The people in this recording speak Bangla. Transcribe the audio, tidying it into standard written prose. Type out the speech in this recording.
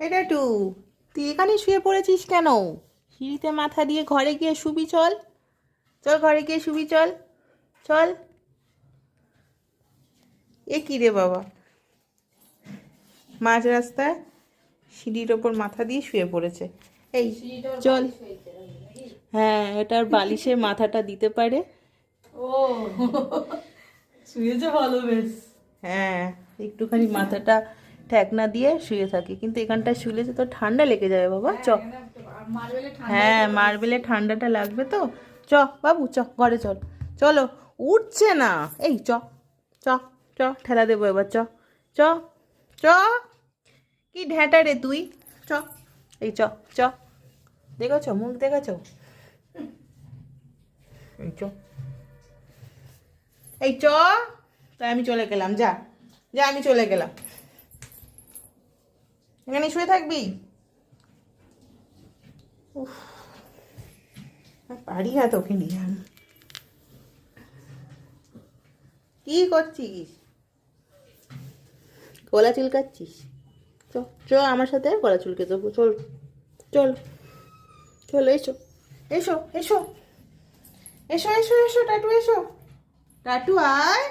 এটা তুই এখানে শুয়ে পড়েছিস কেন? সিঁড়িতে মাথা দিয়ে ঘরে গিয়ে শুবি, চল চল ঘরে গিয়ে শুবি, চল চল। এ কি রে বাবা, মাঝ রাস্তায় সিঁড়ির ওপর মাথা দিয়ে শুয়ে পড়েছে। এই চল। হ্যাঁ, এটার বালিশে মাথাটা দিতে পারে। ও শুয়েছে ভালো বেশ। হ্যাঁ, একটুখানি মাথাটা ঠেকনা দিয়ে শুয়ে থাকে, কিন্তু এখানটায় শুলে তো ঠান্ডা লেগে যাবে বাবা। চ, হ্যাঁ মার্বেলে ঠান্ডাটা লাগবে তো। চ বাবু, চ ঘরে চল। চলো, উঠছে না। এই চ চ চ, ঠেলা দেবো এবার। চ চ চ, কি ঢ্যাঁটা রে তুই। চ, এই চ চ, দেখেছ মুখ দেখেছ? এই চ, এই চ। তাই আমি চলে গেলাম, যা যা, আমি চলে গেলাম। এখানে শুয়ে থাকবি? উফ, আর পারি না তোকে নিয়ে আমি। কি করছিস? গলা চুলকাচ্ছিস? চ চ, আমার সাথে গলা চুলকে দেবো। চল চল চল, এসো এসো এসো এসো এসো এসো, টাটু এসো, টাটু আয়।